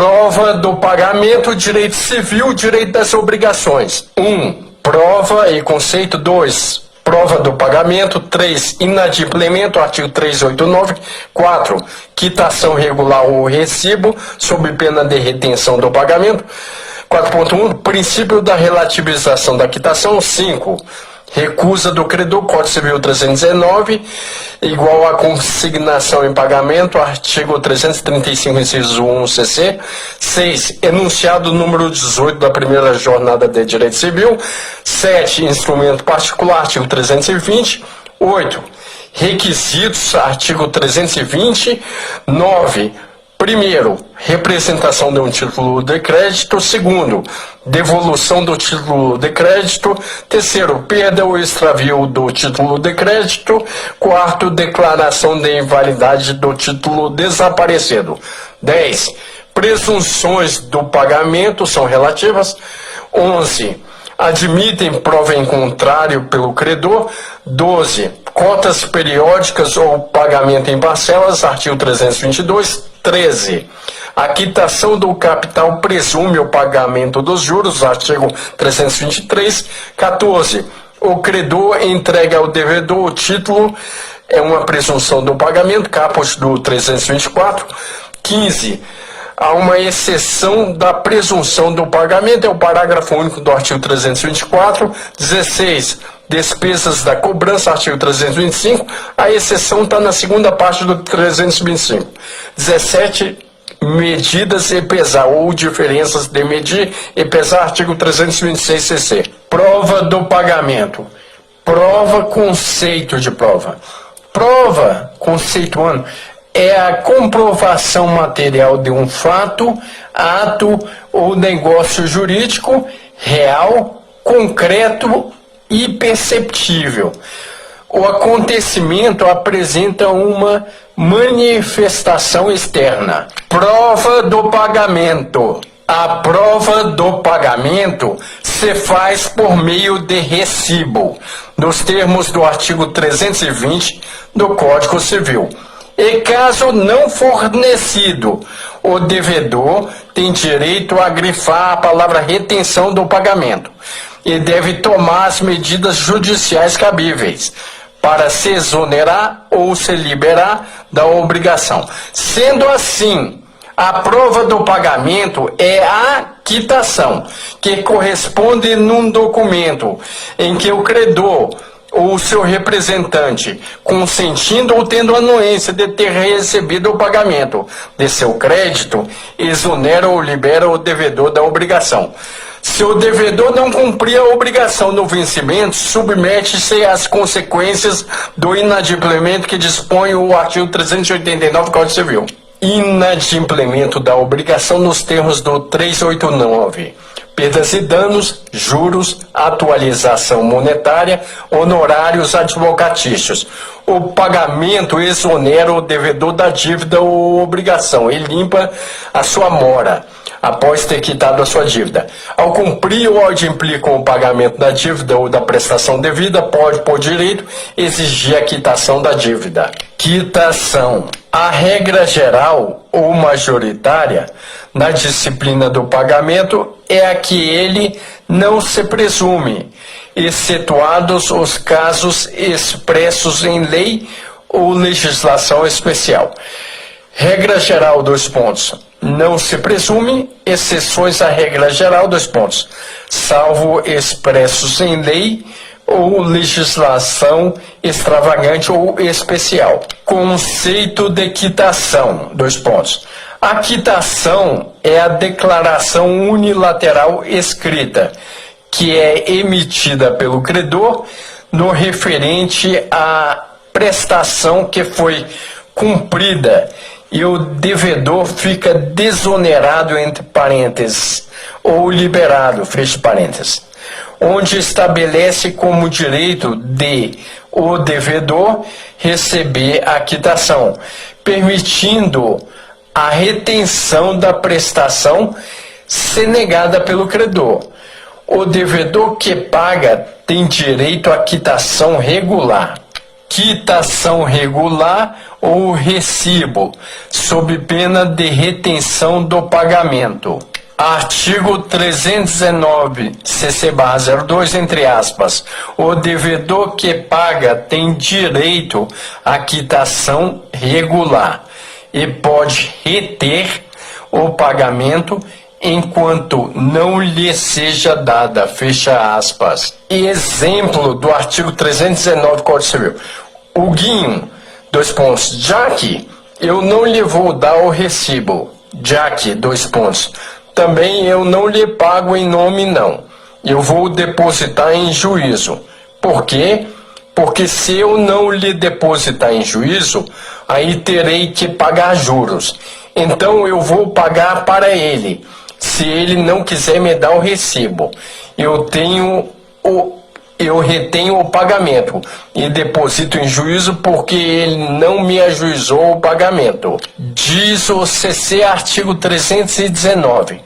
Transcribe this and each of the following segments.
Prova do pagamento, direito civil, direito das obrigações. Prova e conceito. 2, prova do pagamento. 3, inadimplemento, artigo 389. 4, quitação regular ou recibo, sob pena de retenção do pagamento. 4.1, princípio da relativização da quitação. 5, recusa do credor, Código Civil 319, igual a consignação em pagamento, artigo 335, inciso 1, CC. 6, enunciado número 18 da primeira jornada de direito civil. 7, instrumento particular, artigo 320. 8, requisitos, artigo 320. 9, primeiro, representação de um título de crédito. Segundo, devolução do título de crédito. Terceiro, perda ou extravio do título de crédito. Quarto, declaração de invalidade do título desaparecido. 10, presunções do pagamento são relativas. 11, admitem prova em contrário pelo credor. 12, cotas periódicas ou pagamento em parcelas, artigo 322. 13, a quitação do capital presume o pagamento dos juros, artigo 323. 14, o credor entrega ao devedor o título, é uma presunção do pagamento, caput do 324. 15, há uma exceção da presunção do pagamento, é o parágrafo único do artigo 324. 16, despesas da cobrança, artigo 325, a exceção está na segunda parte do 325. 17, medidas e pesar, ou diferenças de medir e pesar, artigo 326 CC. Prova do pagamento. Prova, conceito de prova. Prova, conceituando, é a comprovação material de um fato, ato ou negócio jurídico real, concreto e perceptível. O acontecimento apresenta uma manifestação externa. Prova do pagamento. A prova do pagamento se faz por meio de recibo, nos termos do artigo 320 do Código Civil. E caso não fornecido, o devedor tem direito a grifar a palavra retenção do pagamento e deve tomar as medidas judiciais cabíveis para se exonerar ou se liberar da obrigação. Sendo assim, a prova do pagamento é a quitação, que corresponde num documento em que o credor ou seu representante, consentindo ou tendo anuência de ter recebido o pagamento de seu crédito, exonera ou libera o devedor da obrigação. Se o devedor não cumprir a obrigação no vencimento, submete-se às consequências do inadimplemento que dispõe o artigo 389 do Código Civil. Inadimplemento da obrigação nos termos do 389. Perdas e danos, juros, atualização monetária, honorários advocatícios. O pagamento exonera o devedor da dívida ou obrigação e limpa a sua mora após ter quitado a sua dívida. Ao cumprir ou adimplir com o pagamento da dívida ou da prestação devida, pode, por direito, exigir a quitação da dívida. Quitação. A regra geral ou majoritária na disciplina do pagamento é a que ele não se presume, excetuados os casos expressos em lei ou legislação especial. Regra geral, dois pontos. Não se presume exceções à regra geral, dois pontos, salvo expressos em lei ou legislação extravagante ou especial. Conceito de quitação, dois pontos. A quitação é a declaração unilateral escrita, que é emitida pelo credor no referente à prestação que foi cumprida e o devedor fica desonerado, entre parênteses, ou liberado, fecha parênteses, onde estabelece como direito de o devedor receber a quitação, permitindo a retenção da prestação ser negada pelo credor. O devedor que paga tem direito à quitação regular, quitação regular ou recibo, sob pena de retenção do pagamento. Artigo 319, CC/02, entre aspas, o devedor que paga tem direito à quitação regular e pode reter o pagamento enquanto não lhe seja dada, fecha aspas. Exemplo do artigo 319 do Código Civil. O Guinho, dois pontos, já que eu não lhe vou dar o recibo, já que, dois pontos, também eu não lhe pago em nome, não. Eu vou depositar em juízo. Por quê? Porque se eu não lhe depositar em juízo, aí terei que pagar juros. Então eu vou pagar para ele, se ele não quiser me dar o recibo. Eu retenho o pagamento e deposito em juízo porque ele não me ajuizou o pagamento. Diz o CC artigo 319.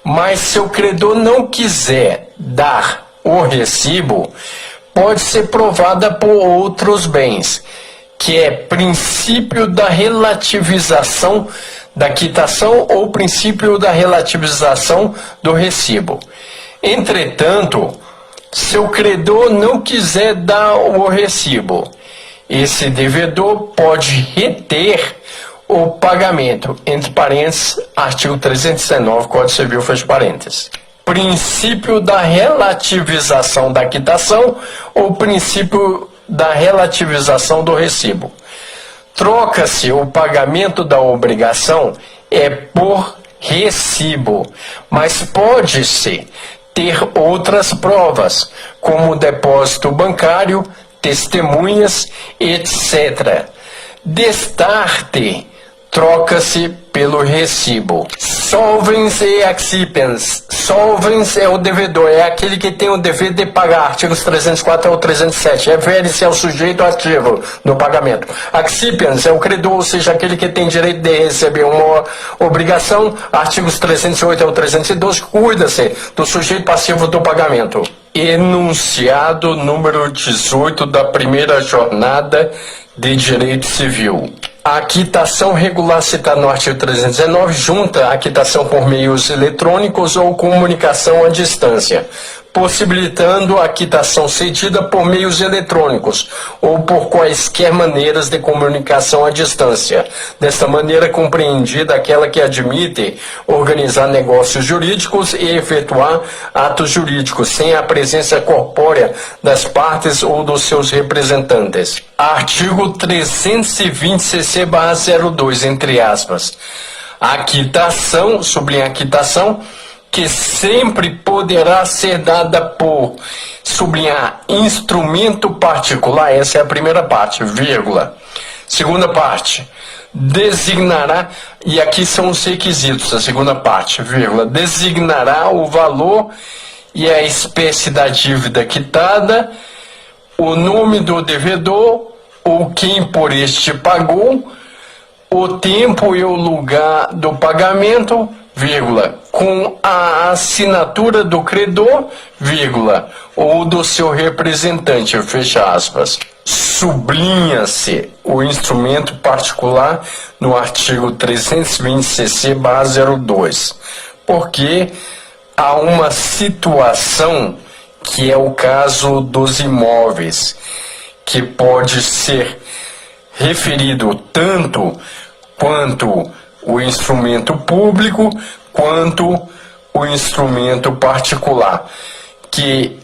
Mas se o credor não quiser dar o recibo, pode ser provada por outros bens, que é princípio da relativização da quitação ou princípio da relativização do recibo. Entretanto, se o credor não quiser dar o recibo, esse devedor pode reter o pagamento, entre parênteses, artigo 319, Código Civil, fecha parênteses. Princípio da relativização da quitação ou princípio da relativização do recibo. Troca-se o pagamento da obrigação por recibo, mas pode-se ter outras provas, como depósito bancário, testemunhas, etc. Destarte troca-se pelo recibo. Solvens e accipiens. Solvens é o devedor, é aquele que tem o dever de pagar. Artigos 304 ao 307. Refere-se ao sujeito ativo no pagamento. Accipiens é o credor, ou seja, aquele que tem direito de receber uma obrigação. Artigos 308 ao 312. Cuida-se do sujeito passivo do pagamento. Enunciado número 18 da primeira jornada de Direito Civil. A quitação regular citada no artigo 319 junta a quitação por meios eletrônicos ou comunicação à distância, possibilitando a quitação cedida por meios eletrônicos ou por quaisquer maneiras de comunicação à distância. Desta maneira compreendida aquela que admite organizar negócios jurídicos e efetuar atos jurídicos sem a presença corpórea das partes ou dos seus representantes. Artigo 320 CC/02, entre aspas. A quitação, sublinha a quitação, que sempre poderá ser dada por, sublinhar, instrumento particular, essa é a primeira parte, vírgula. Segunda parte, designará, e aqui são os requisitos, a segunda parte, vírgula, designará o valor e a espécie da dívida quitada, o nome do devedor, ou quem por este pagou, o tempo e o lugar do pagamento, vírgula, com a assinatura do credor, vírgula, ou do seu representante, fecha aspas. Sublinha-se o instrumento particular no artigo 320 CC/02, porque há uma situação que é o caso dos imóveis, que pode ser referido tanto quanto o instrumento público quanto o instrumento particular, que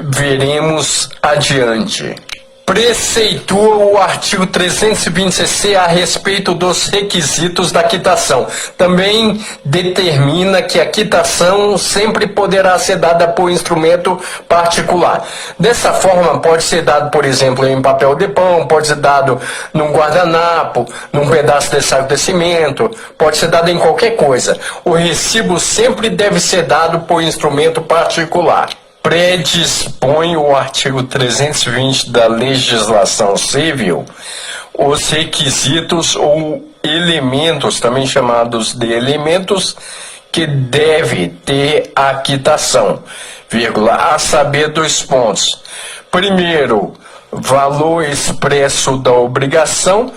veremos adiante. Preceitua o artigo 320-CC a respeito dos requisitos da quitação. Também determina que a quitação sempre poderá ser dada por instrumento particular. Dessa forma, pode ser dado, por exemplo, em papel de pão, pode ser dado num guardanapo, num pedaço de saco de cimento, pode ser dado em qualquer coisa. O recibo sempre deve ser dado por instrumento particular. Predispõe o artigo 320 da legislação civil os requisitos ou elementos, também chamados de elementos, que deve ter a quitação, vírgula, a saber, dois pontos. Primeiro, valor expresso da obrigação,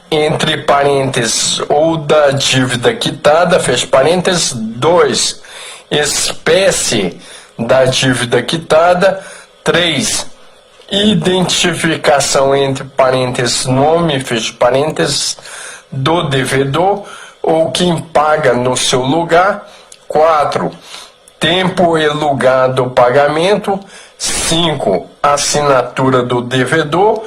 entre parênteses, ou da dívida quitada, fecha parênteses. 2, espécie da dívida quitada. 3, identificação, entre parênteses, nome, fecha parênteses, do devedor ou quem paga no seu lugar. 4, tempo e lugar do pagamento. 5, assinatura do devedor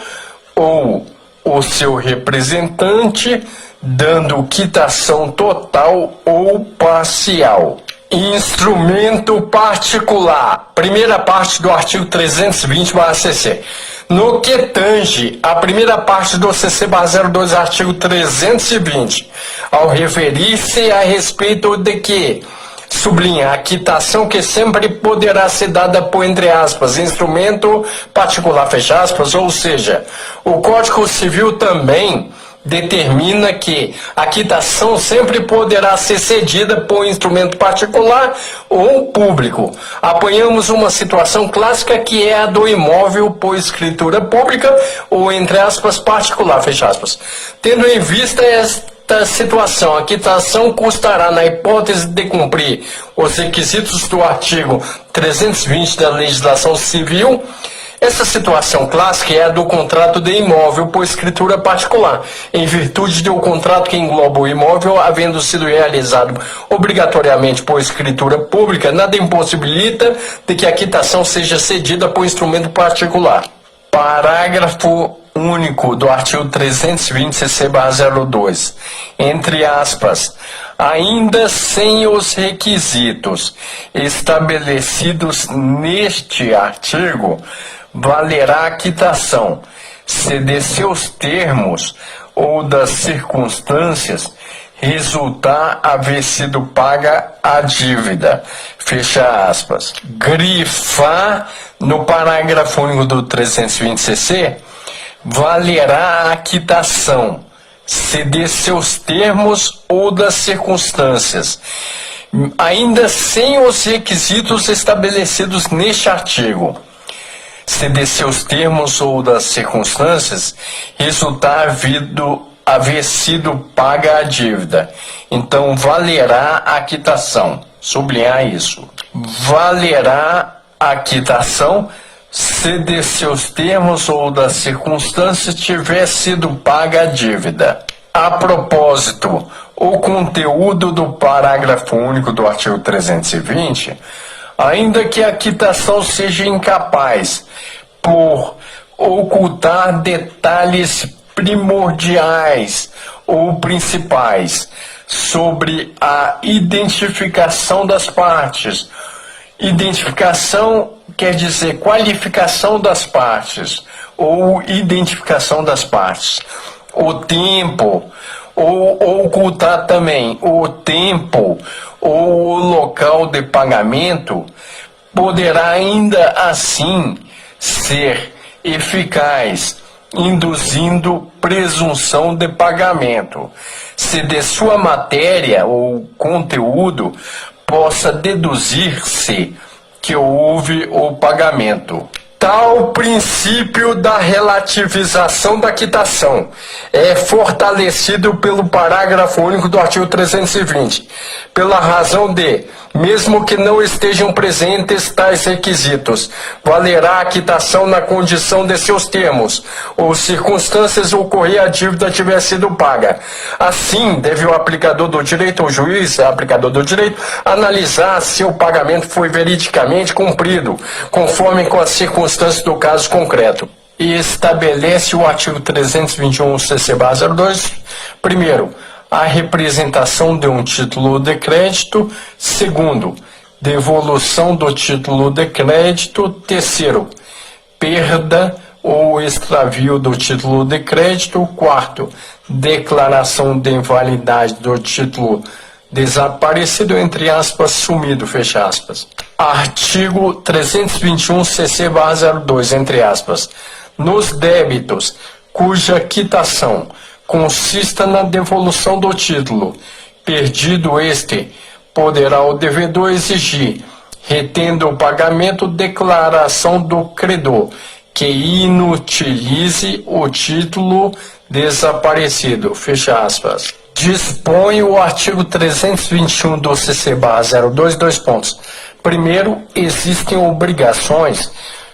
ou o seu representante, dando quitação total ou parcial. Instrumento particular. Primeira parte do artigo 320/CC. No que tange a primeira parte do CC/02, artigo 320, ao referir-se a respeito de que, sublinha, a quitação que sempre poderá ser dada por, entre aspas, instrumento particular, fecha aspas, ou seja, o Código Civil também determina que a quitação sempre poderá ser cedida por instrumento particular ou público. Apanhamos uma situação clássica que é a do imóvel por escritura pública ou, entre aspas, particular, fecha aspas. Tendo em vista esta situação, a quitação custará, na hipótese de cumprir os requisitos do artigo 320 da legislação civil. Essa situação clássica é a do contrato de imóvel por escritura particular, em virtude do contrato que engloba o imóvel, havendo sido realizado obrigatoriamente por escritura pública, nada impossibilita de que a quitação seja cedida por instrumento particular. Parágrafo único do artigo 320 CC/02, entre aspas, ainda sem os requisitos estabelecidos neste artigo, valerá a quitação, se de seus termos ou das circunstâncias resultar haver sido paga a dívida, fecha aspas. Grifar no parágrafo único do 320-CC, valerá a quitação, se de seus termos ou das circunstâncias, ainda sem os requisitos estabelecidos neste artigo, se de seus termos ou das circunstâncias resultar haver sido paga a dívida. Então, valerá a quitação. Sublinhar isso. Valerá a quitação se de seus termos ou das circunstâncias tiver sido paga a dívida. A propósito, o conteúdo do parágrafo único do artigo 320, ainda que a quitação seja incapaz por ocultar detalhes primordiais ou principais sobre a identificação das partes. Identificação quer dizer qualificação das partes ou identificação das partes. O tempo, ou ocultar também o tempo ou o local de pagamento, poderá ainda assim ser eficaz, induzindo presunção de pagamento, se de sua matéria ou conteúdo possa deduzir-se que houve o pagamento. Tal princípio da relativização da quitação é fortalecido pelo parágrafo único do artigo 320, pela razão de, mesmo que não estejam presentes tais requisitos, valerá a quitação na condição de seus termos ou circunstâncias ocorrer a dívida tiver sido paga. Assim, deve o aplicador do direito, ou juiz, aplicador do direito, analisar se o pagamento foi veridicamente cumprido, conforme com as circunstâncias do caso concreto. E estabelece o artigo 321 CC/02, primeiro, a representação de um título de crédito. Segundo, devolução do título de crédito. Terceiro, perda ou extravio do título de crédito. Quarto, declaração de invalidade do título desaparecido, entre aspas, sumido, fecha aspas. Artigo 321 CC/02, entre aspas, nos débitos cuja quitação consista na devolução do título, perdido este, poderá o devedor exigir, retendo o pagamento, declaração do credor, que inutilize o título desaparecido, fecha aspas. Dispõe o artigo 321 do CC/02, dois pontos. Primeiro, existem obrigações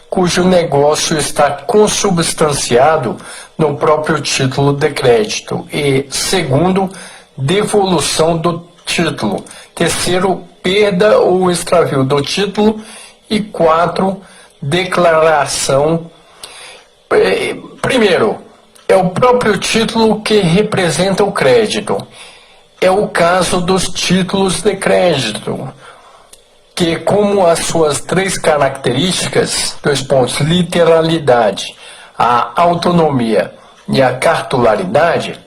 cujo negócio está consubstanciado no próprio título de crédito. E, segundo, devolução do título. Terceiro, perda ou extravio do título. E quatro, declaração. Primeiro, é o próprio título que representa o crédito. É o caso dos títulos de crédito, que, como as suas três características, dois pontos, literalidade, a autonomia e a cartularidade,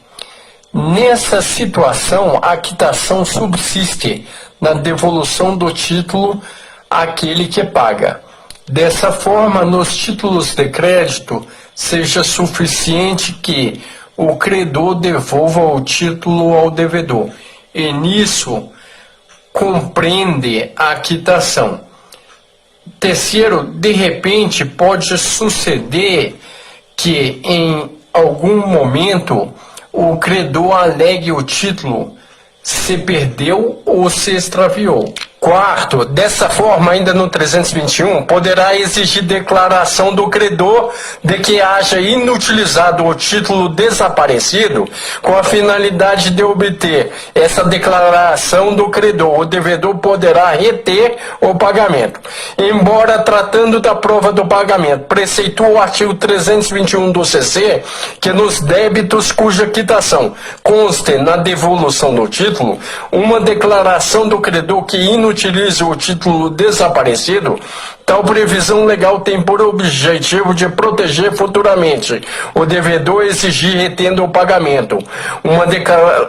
nessa situação a quitação subsiste na devolução do título àquele que paga. Dessa forma, nos títulos de crédito, seja suficiente que o credor devolva o título ao devedor, e nisso compreende a quitação. Terceiro, de repente pode suceder que em algum momento o credor alegue o título se perdeu ou se extraviou. Quarto, dessa forma, ainda no 321, poderá exigir declaração do credor de que haja inutilizado o título desaparecido com a finalidade de obter essa declaração do credor. O devedor poderá reter o pagamento. Embora, tratando da prova do pagamento, preceitua o artigo 321 do CC que nos débitos cuja quitação conste na devolução do título, uma declaração do credor que inutiliza o título desaparecido, tal previsão legal tem por objetivo de proteger futuramente o devedor exigir retendo o pagamento. Uma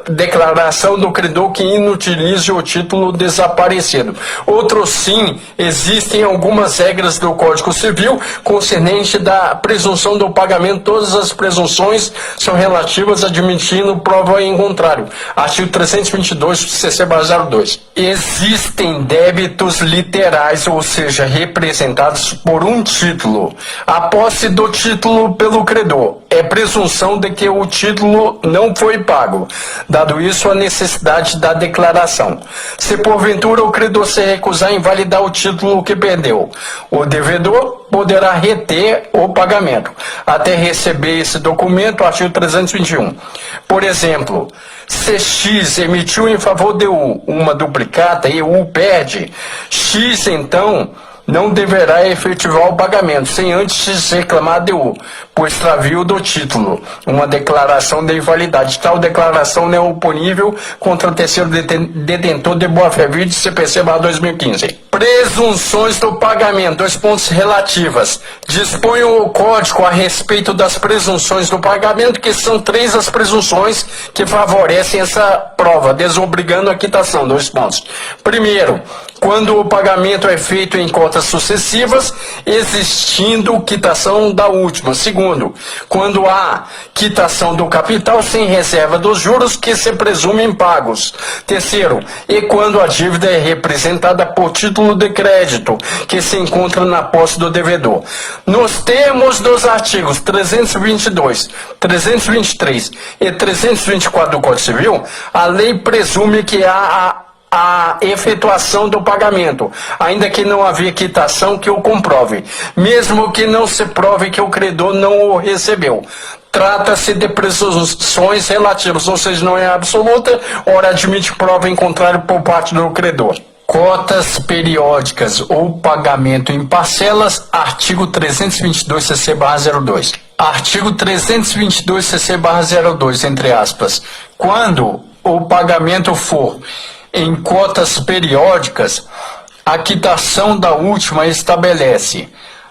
declaração do credor que inutilize o título desaparecido. Outro sim, existem algumas regras do Código Civil concernente da presunção do pagamento. Todas as presunções são relativas admitindo prova em contrário. Artigo 322 CC/02. Existem débitos literais, ou seja, representados por um título. A posse do título pelo credor é presunção de que o título não foi pago, dado isso a necessidade da declaração. Se porventura o credor se recusar a invalidar o título que perdeu, o devedor poderá reter o pagamento até receber esse documento, artigo 321. Por exemplo, se X emitiu em favor de U uma duplicata e U perde, X então não deverá efetivar o pagamento sem antes reclamar de U, por extravio do título, uma declaração de invalidade. Tal declaração não é oponível contra o terceiro detentor de boa-fé, vídeo CPC/2015. Presunções do pagamento, dois pontos relativas. Dispõe o Código a respeito das presunções do pagamento, que são três as presunções que favorecem essa prova, desobrigando a quitação, dois pontos. Primeiro, quando o pagamento é feito em cotas sucessivas, existindo quitação da última. Segundo, quando há quitação do capital sem reserva dos juros que se presumem pagos. Terceiro, e quando a dívida é representada por título de crédito, que se encontra na posse do devedor. Nos termos dos artigos 322, 323 e 324 do Código Civil, a lei presume que há a efetuação do pagamento, ainda que não havia quitação que o comprove, mesmo que não se prove que o credor não o recebeu. Trata-se de presunções relativas, ou seja, não é absoluta, ora admite prova em contrário por parte do credor. Cotas periódicas ou pagamento em parcelas, artigo 322 CC/02. Artigo 322 CC/02, entre aspas. Quando o pagamento for em cotas periódicas, a quitação da última estabelece,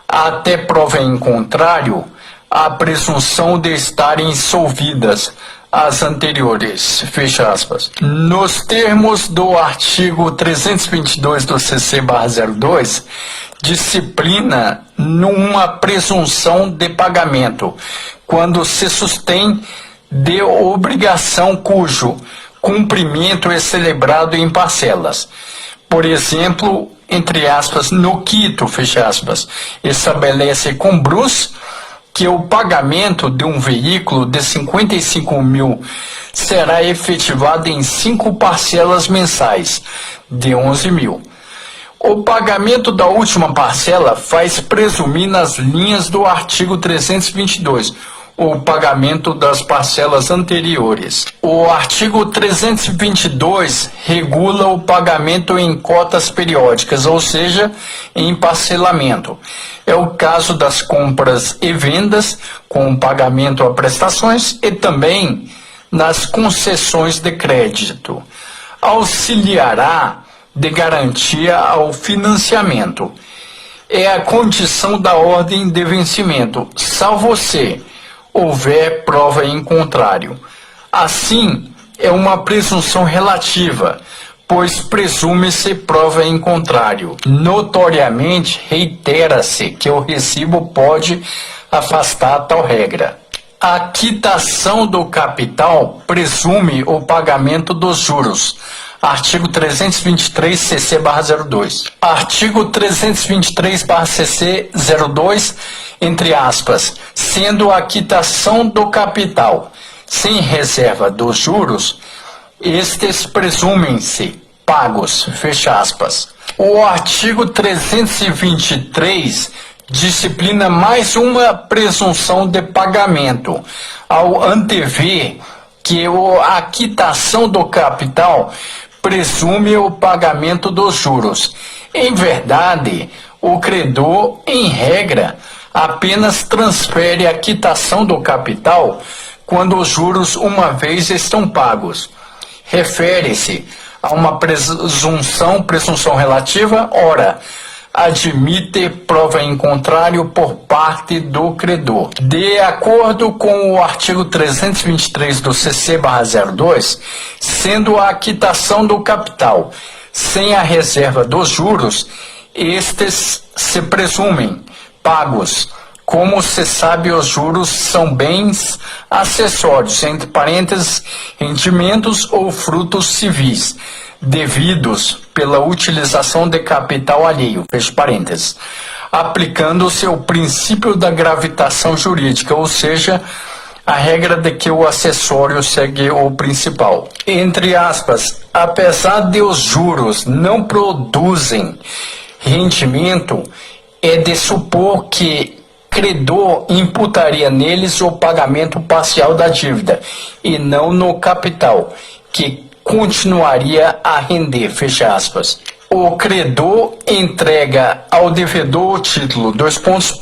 até prova em contrário, a presunção de estarem solvidas as anteriores, fecha aspas. Nos termos do artigo 322 do CC/02, disciplina numa presunção de pagamento, quando se sustém de obrigação cujo cumprimento é celebrado em parcelas. Por exemplo, entre aspas, no quito, fecha aspas, estabelece com brus que o pagamento de um veículo de 55 mil será efetivado em 5 parcelas mensais de 11 mil. O pagamento da última parcela faz presumir nas linhas do artigo 322 o pagamento das parcelas anteriores. O artigo 322 regula o pagamento em cotas periódicas, ou seja, em parcelamento. É o caso das compras e vendas com pagamento a prestações e também nas concessões de crédito. Auxiliará de garantia ao financiamento. É a condição da ordem de vencimento, salvo se houver prova em contrário. Assim, é uma presunção relativa, pois presume-se prova em contrário. Notoriamente, reitera-se que o recibo pode afastar tal regra. A quitação do capital presume o pagamento dos juros. Artigo 323 CC/02. Artigo 323/CC 02, entre aspas, sendo a quitação do capital sem reserva dos juros, estes presumem-se pagos, fecha aspas. O artigo 323 disciplina mais uma presunção de pagamento, ao antever que a quitação do capital presume o pagamento dos juros. Em verdade, o credor, em regra, apenas transfere a quitação do capital quando os juros uma vez estão pagos. Refere-se a uma presunção relativa, ora, admite prova em contrário por parte do credor. De acordo com o artigo 323 do CC/02, sendo a quitação do capital sem a reserva dos juros, estes se presumem pagos. Como se sabe, os juros são bens acessórios, entre parênteses, rendimentos ou frutos civis, devidos pela utilização de capital alheio, fecha parênteses, aplicando-se o princípio da gravitação jurídica, ou seja, a regra de que o acessório segue o principal. Entre aspas, apesar de os juros não produzem rendimento, é de supor que credor imputaria neles o pagamento parcial da dívida, e não no capital, que continuaria a render, fecha aspas. O credor entrega ao devedor o título,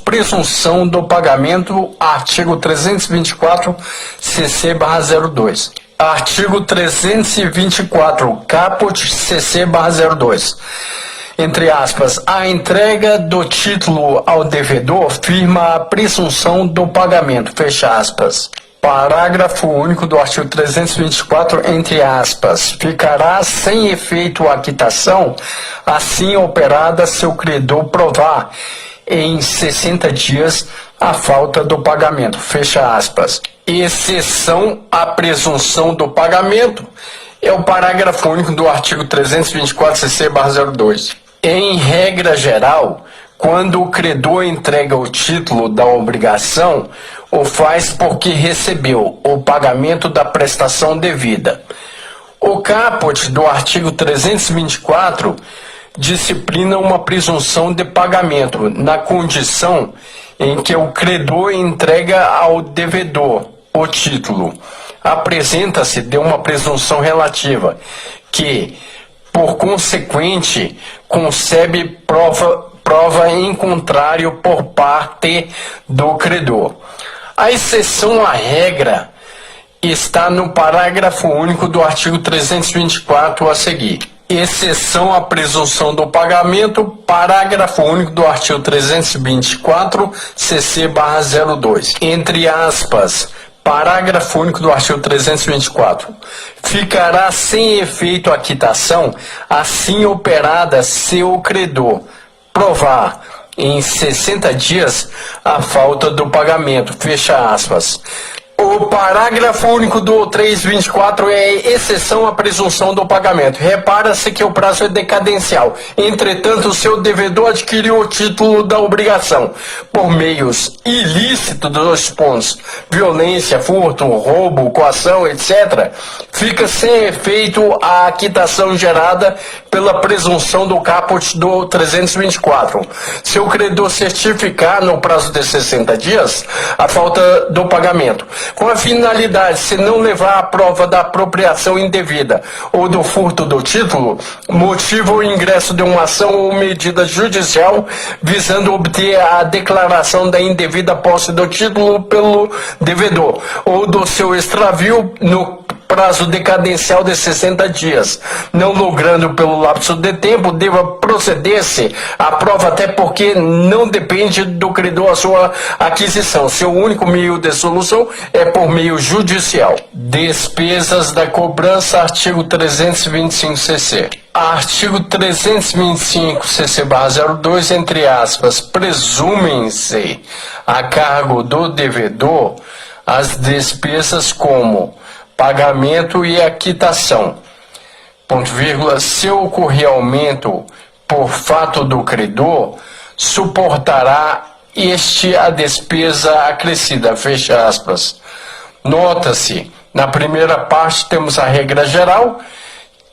presunção do pagamento, artigo 324, CC/02. Artigo 324, caput, CC/02. Entre aspas, a entrega do título ao devedor firma a presunção do pagamento, fecha aspas. Parágrafo único do artigo 324, entre aspas, ficará sem efeito a quitação, assim operada se o credor provar em 60 dias a falta do pagamento, fecha aspas. Exceção à presunção do pagamento é o parágrafo único do artigo 324 CC/02. Em regra geral, quando o credor entrega o título da obrigação, o faz porque recebeu o pagamento da prestação devida. O caput do artigo 324 disciplina uma presunção de pagamento na condição em que o credor entrega ao devedor o título. Apresenta-se de uma presunção relativa que, por consequente, concebe prova em contrário por parte do credor. A exceção à regra está no parágrafo único do artigo 324 a seguir. Exceção à presunção do pagamento, parágrafo único do artigo 324, CC/02. Entre aspas, parágrafo único do artigo 324. Ficará sem efeito a quitação, assim operada se o credor provar em 60 dias a falta do pagamento, fecha aspas. O parágrafo único do 324 é exceção à presunção do pagamento. Repara-se que o prazo é decadencial. Entretanto, o seu devedor adquiriu o título da obrigação por meios ilícitos dos pontos, violência, furto, roubo, coação, etc. Fica sem efeito a quitação gerada pela presunção do caput do 324. Se o credor certificar no prazo de 60 dias a falta do pagamento, com a finalidade, se não levar à prova da apropriação indevida ou do furto do título, motiva o ingresso de uma ação ou medida judicial visando obter a declaração da indevida posse do título pelo devedor ou do seu extravio no prazo decadencial de 60 dias. Não logrando pelo lapso de tempo, deva proceder-se à prova, até porque não depende do credor a sua aquisição. Seu único meio de solução é por meio judicial. Despesas da cobrança, artigo 325-CC. Artigo 325-CC/02, entre aspas, presumem-se a cargo do devedor as despesas como pagamento e a quitação, ponto vírgula, se ocorrer aumento por fato do credor, suportará este a despesa acrescida, fecha aspas. Nota-se, na primeira parte temos a regra geral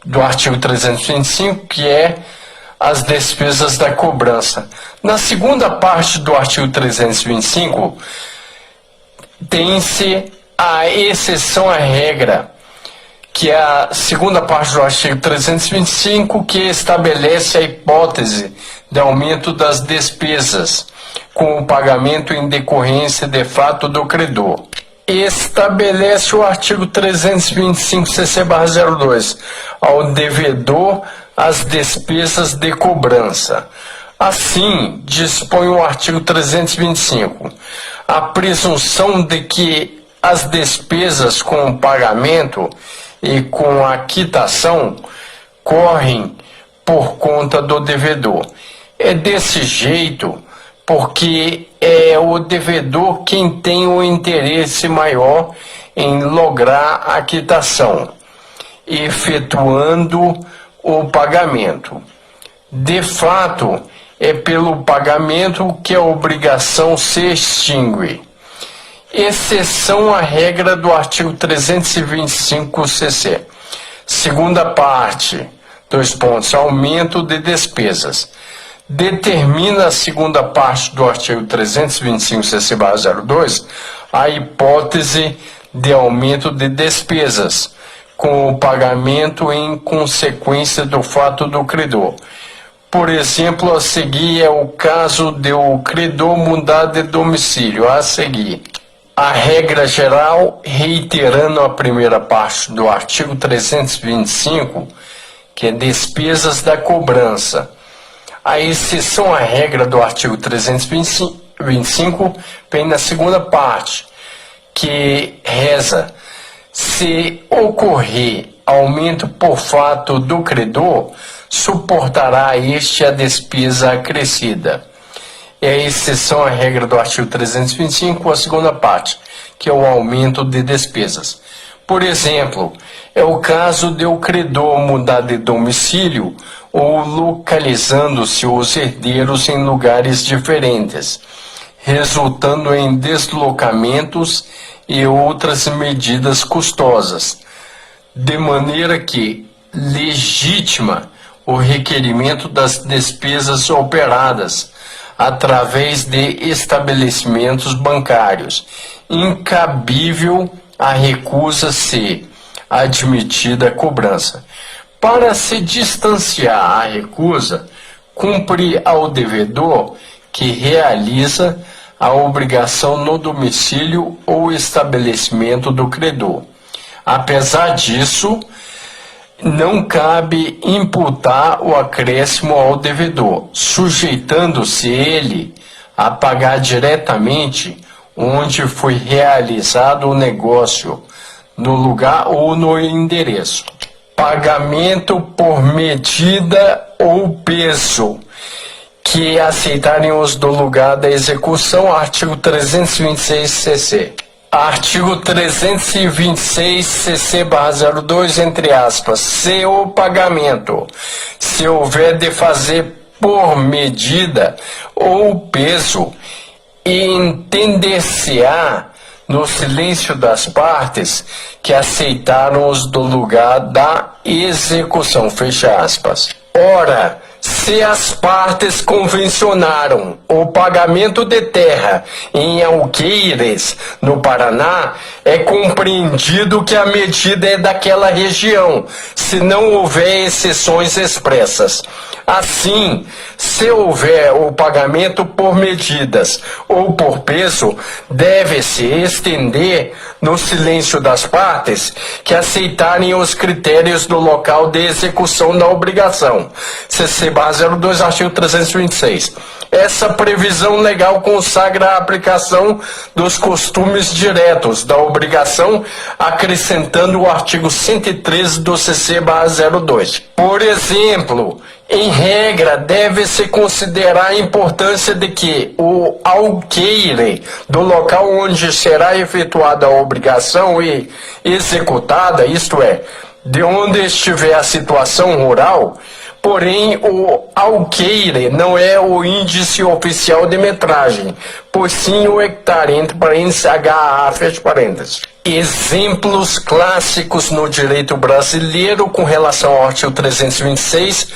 do artigo 325, que é as despesas da cobrança. Na segunda parte do artigo 325, tem-se a exceção à regra, que é a segunda parte do artigo 325, que estabelece a hipótese de aumento das despesas com o pagamento em decorrência de fato do credor. Estabelece o artigo 325-CC/02 ao devedor as despesas de cobrança. Assim, dispõe o artigo 325, a presunção de que as despesas com o pagamento e com a quitação correm por conta do devedor. É desse jeito porque é o devedor quem tem o interesse maior em lograr a quitação, efetuando o pagamento. De fato, é pelo pagamento que a obrigação se extingue. Exceção à regra do artigo 325-CC. Segunda parte, dois pontos, aumento de despesas. Determina a segunda parte do artigo 325-CC/02 a hipótese de aumento de despesas, com o pagamento em consequência do fato do credor. Por exemplo, a seguir é o caso de o credor mudar de domicílio. A seguir, a regra geral, reiterando a primeira parte do artigo 325, que é despesas da cobrança. A exceção à regra do artigo 325 vem na segunda parte, que reza: se ocorrer aumento por fato do credor, suportará este a despesa acrescida. É a exceção à regra do artigo 325, a segunda parte, que é o aumento de despesas. Por exemplo, é o caso de o credor mudar de domicílio ou localizando-se os herdeiros em lugares diferentes, resultando em deslocamentos e outras medidas custosas, de maneira que legítima o requerimento das despesas operadas através de estabelecimentos bancários, incabível a recusa se admitida a cobrança. Para se distanciar a recusa, cumpre ao devedor que realiza a obrigação no domicílio ou estabelecimento do credor. Apesar disso, não cabe imputar o acréscimo ao devedor, sujeitando-se ele a pagar diretamente onde foi realizado o negócio, no lugar ou no endereço. Pagamento por medida ou peso que aceitarem os do lugar da execução, artigo 326-CC. Artigo 326 CC/02, entre aspas, se o pagamento, se houver de fazer por medida ou peso, e entender-se-á no silêncio das partes que aceitaram-os do lugar da execução, fecha aspas. Ora, se as partes convencionaram o pagamento de terra em Alqueires, no Paraná, é compreendido que a medida é daquela região, se não houver exceções expressas. Assim, se houver o pagamento por medidas ou por peso, deve-se estender no silêncio das partes que aceitarem os critérios do local de execução da obrigação. CC/02, artigo 326. Essa previsão legal consagra a aplicação dos costumes diretos da obrigação, acrescentando o artigo 113 do CC/02. Por exemplo, em regra, deve-se considerar a importância de que o alqueire do local onde será efetuada a obrigação e executada, isto é, de onde estiver a situação rural, porém o alqueire não é o índice oficial de metragem, pois sim o hectare, entre parênteses, HA, fecha parênteses. Exemplos clássicos no direito brasileiro com relação ao artigo 326,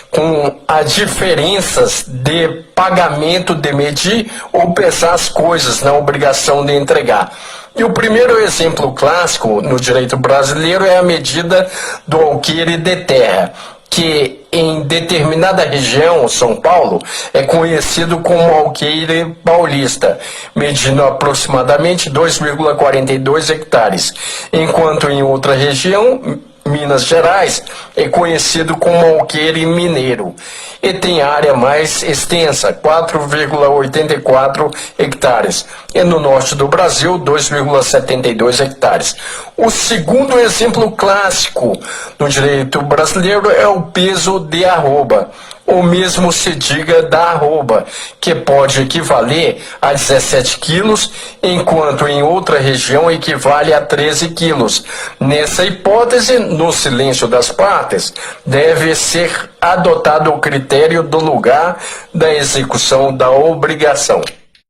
com as diferenças de pagamento de medir ou pesar as coisas na obrigação de entregar. E o primeiro exemplo clássico no direito brasileiro é a medida do alqueire de terra, que em determinada região, São Paulo, é conhecido como alqueire paulista, medindo aproximadamente 2,42 hectares, enquanto em outra região, Minas Gerais, é conhecido como alqueire mineiro e tem área mais extensa, 4,84 hectares, e no norte do Brasil, 2,72 hectares. O segundo exemplo clássico no direito brasileiro é o peso de arroba, ou mesmo se diga da arroba, que pode equivaler a 17 quilos, enquanto em outra região equivale a 13 quilos. Nessa hipótese, no silêncio das partes, deve ser adotado o critério do lugar da execução da obrigação.